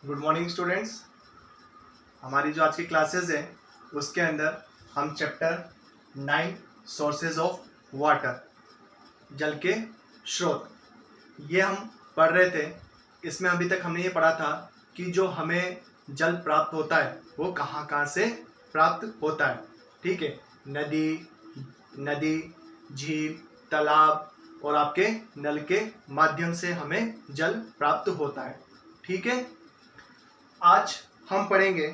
Good morning students. हमारी जो आज की क्लासेस है उसके अंदर हम चैप्टर 9 सोर्सेज ऑफ वाटर, जल के स्रोत, ये हम पढ़ रहे थे। इसमें अभी तक हमने ये पढ़ा था कि जो हमें जल प्राप्त होता है वो कहाँ कहाँ से प्राप्त होता है। ठीक है, नदी, झील, तालाब और आपके नल के माध्यम से हमें जल प्राप्त होता है। ठीक है, आज हम पढ़ेंगे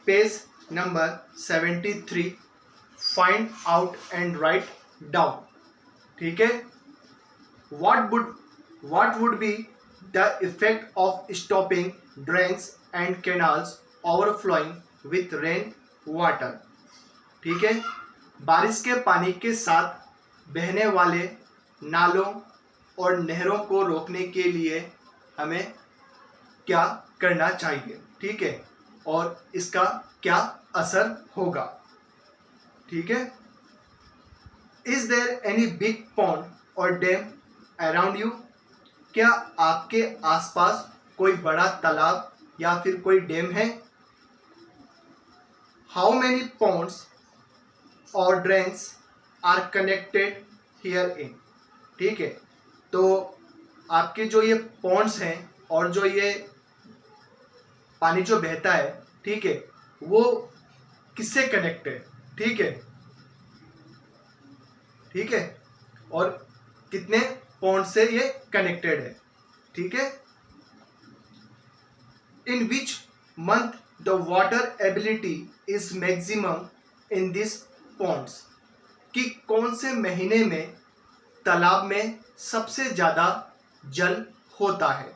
page number 73, find out and write down. ठीक है, what would be the effect of stopping drains and canals overflowing with rain water। ठीक है, बारिश के पानी के साथ बहने वाले नालों और नहरों को रोकने के लिए हमें क्या करना चाहिए। ठीक है, और इसका क्या असर होगा। ठीक है, is there any big pond और डैम अराउंड यू। क्या आपके आसपास कोई बड़ा तालाब या फिर कोई डैम है। हाउ मेनी पॉन्ड्स और drains are connected here in. ठीक है, तो आपके जो ये पॉन्ड्स हैं और जो ये पानी जो बहता है, ठीक है, वो किससे कनेक्टेड। ठीक है, ठीक है, और कितने पॉइंट से ये कनेक्टेड है। ठीक है, in which month the water ability is maximum in this ponds. कि कौन से महीने में तालाब में सबसे ज्यादा जल होता है।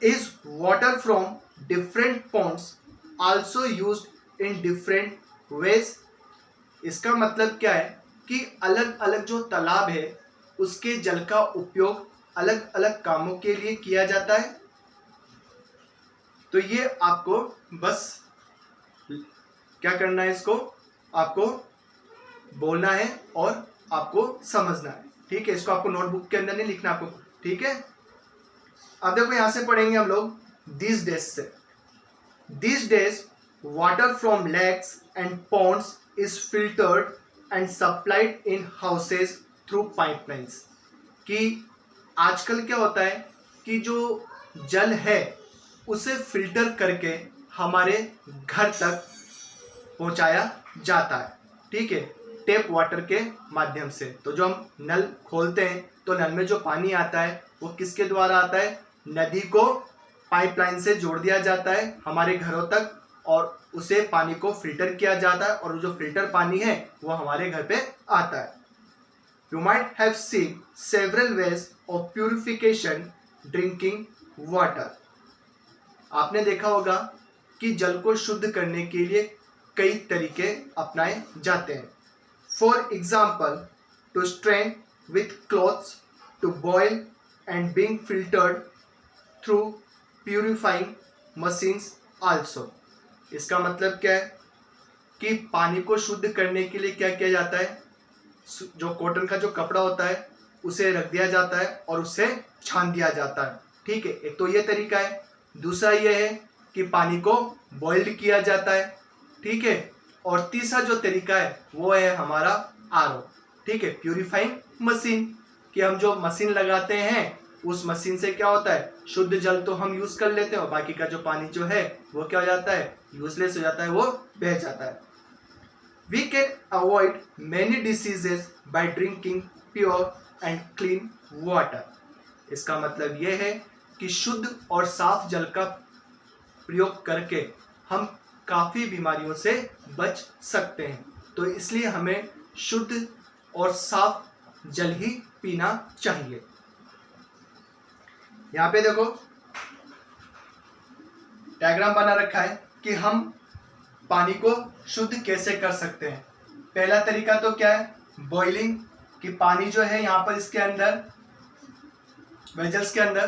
Is water from different ponds also used in different ways। इसका मतलब क्या है कि अलग अलग जो तालाब है उसके जल का उपयोग अलग अलग कामों के लिए किया जाता है। तो ये आपको बस क्या करना है, इसको आपको बोलना है और आपको समझना है। ठीक है, इसको आपको नोटबुक के अंदर नहीं लिखना आपको। ठीक है, अब देखो यहां से पढ़ेंगे हम लोग दिस डेज से। This days water from lakes and ponds is filtered and supplied in houses through pipelines. कि आजकल क्या होता है कि जो जल है उसे फिल्टर करके हमारे घर तक पहुंचाया जाता है। ठीक है, टेप वाटर के माध्यम से। तो जो हम नल खोलते हैं तो नल में जो पानी आता है वो किसके द्वारा आता है, नदी को पाइपलाइन से जोड़ दिया जाता है हमारे घरों तक और उसे पानी को फिल्टर किया जाता है और जो फिल्टर पानी है वो हमारे घर पे आता है। You might have seen several ways of purification drinking water. आपने देखा होगा कि जल को शुद्ध करने के लिए कई तरीके अपनाए जाते हैं। For example, to strain with cloths, to boil and being filtered through purifying machines also. इसका मतलब क्या है कि पानी को शुद्ध करने के लिए क्या किया जाता है, जो कॉटन का जो कपड़ा होता है उसे रख दिया जाता है और उसे छान दिया जाता है। ठीक है, एक तो ये तरीका है। दूसरा ये है कि पानी को बॉइल्ड किया जाता है। ठीक है, और तीसरा जो तरीका है वो है हमारा आरओ। ठीक है, प्यूरिफाइंग मशीन, कि हम जो मशीन लगाते हैं उस मशीन से क्या होता है, शुद्ध जल तो हम यूज कर लेते हैं और बाकी का जो पानी जो है वो क्या हो जाता है, यूजलेस हो जाता है, वो बह जाता है। We can avoid many diseases by drinking pure and clean water. इसका मतलब यह है कि शुद्ध और साफ जल का प्रयोग करके हम काफी बीमारियों से बच सकते हैं। तो इसलिए हमें शुद्ध और साफ जल ही पीना चाहिए। यहाँ पे देखो डायग्राम बना रखा है कि हम पानी को शुद्ध कैसे कर सकते हैं। पहला तरीका तो क्या है, बॉइलिंग। कि पानी जो है यहाँ पर इसके अंदर वेजल्स के अंदर,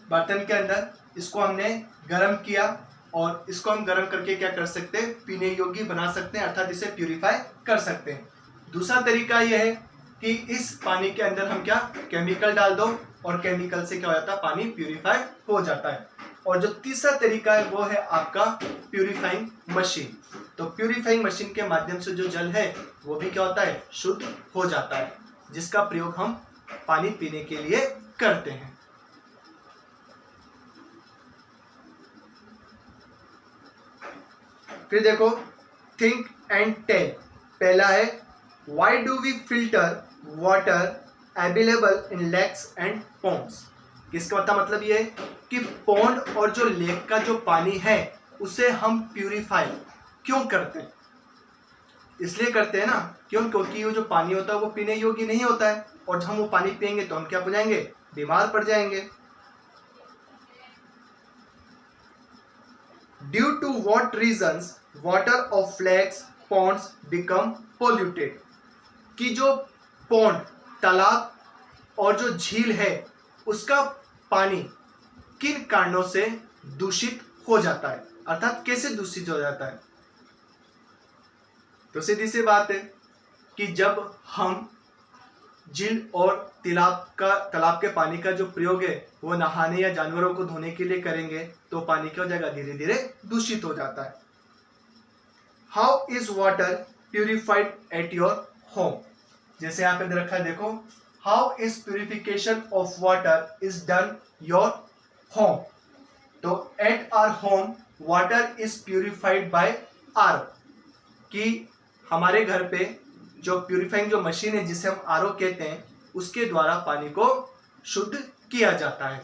बर्तन के अंदर, इसको हमने गर्म किया और इसको हम गर्म करके क्या कर सकते हैं, पीने योग्य बना सकते हैं, अर्थात इसे प्यूरिफाई कर सकते हैं। दूसरा तरीका यह है कि इस पानी के अंदर हम क्या केमिकल डाल दो और केमिकल से क्या हो जाता है, पानी प्यूरिफाई हो जाता है। और जो तीसरा तरीका है वो है आपका प्यूरिफाइंग मशीन। तो प्यूरिफाइंग मशीन के माध्यम से जो जल है वो भी क्या होता है, शुद्ध हो जाता है, जिसका प्रयोग हम पानी पीने के लिए करते हैं। फिर देखो थिंक एंड टेल। पहला है why do we filter water available in lakes and ponds. इसका मतलब ये है कि पॉन्ड और जो लेक का जो पानी है उसे हम प्यूरिफाई क्यों करते हैं। इसलिए करते हैं ना, क्यों, क्योंकि वो जो पानी होता है वो पीने योग्य नहीं होता है, और जब हम वो पानी पियेंगे तो हम क्या हो जाएंगे, बीमार पड़ जाएंगे। Due to what reasons water of lakes ponds become polluted. कि जो पॉन्ड, तालाब और जो झील है उसका पानी किन कारणों से दूषित हो जाता है, अर्थात कैसे दूषित हो जाता है। तो सीधी सी बात है कि जब हम झील और तालाब के पानी का जो प्रयोग है वो नहाने या जानवरों को धोने के लिए करेंगे तो पानी क्या हो जाएगा, धीरे धीरे दूषित हो जाता है। How is water purified at your home. जैसे यहाँ पे रखा है, देखो, how is purification of water is done your home. तो at our home water is purified by RO. कि हमारे घर पे जो प्यूरिफाइंग जो मशीन है जिसे हम आरओ कहते हैं उसके द्वारा पानी को शुद्ध किया जाता है।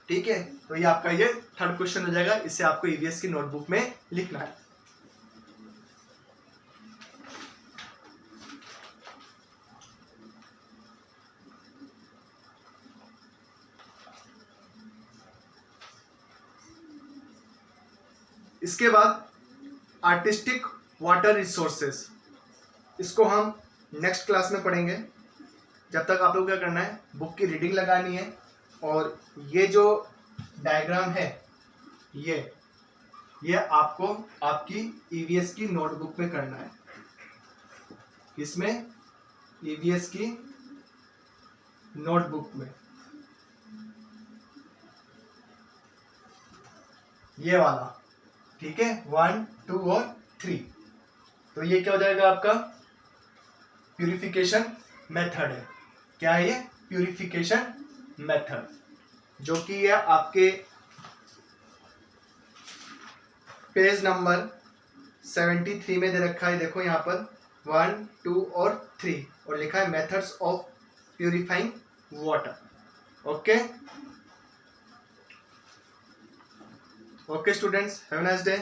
ठीक है, तो ये आपका ये थर्ड क्वेश्चन हो जाएगा, इसे आपको ईवीएस की नोटबुक में लिखना है। इसके बाद आर्टिस्टिक वाटर रिसोर्सेस, इसको हम नेक्स्ट क्लास में पढ़ेंगे। जब तक आप लोग क्या करना है, बुक की रीडिंग लगानी है, और ये जो डायग्राम है ये आपको आपकी ईवीएस की नोटबुक में करना है। इसमें ईवीएस की नोटबुक में ये वाला, ठीक है, 1, 2 और 3। तो ये क्या हो जाएगा, आपका प्यूरिफिकेशन मेथड है। क्या है ये, प्यूरिफिकेशन मेथड, जो कि ये आपके पेज नंबर 73 में दे रखा है। देखो यहाँ पर 1, 2 और 3 और लिखा है methods of purifying water. Okay okay students, have a nice day.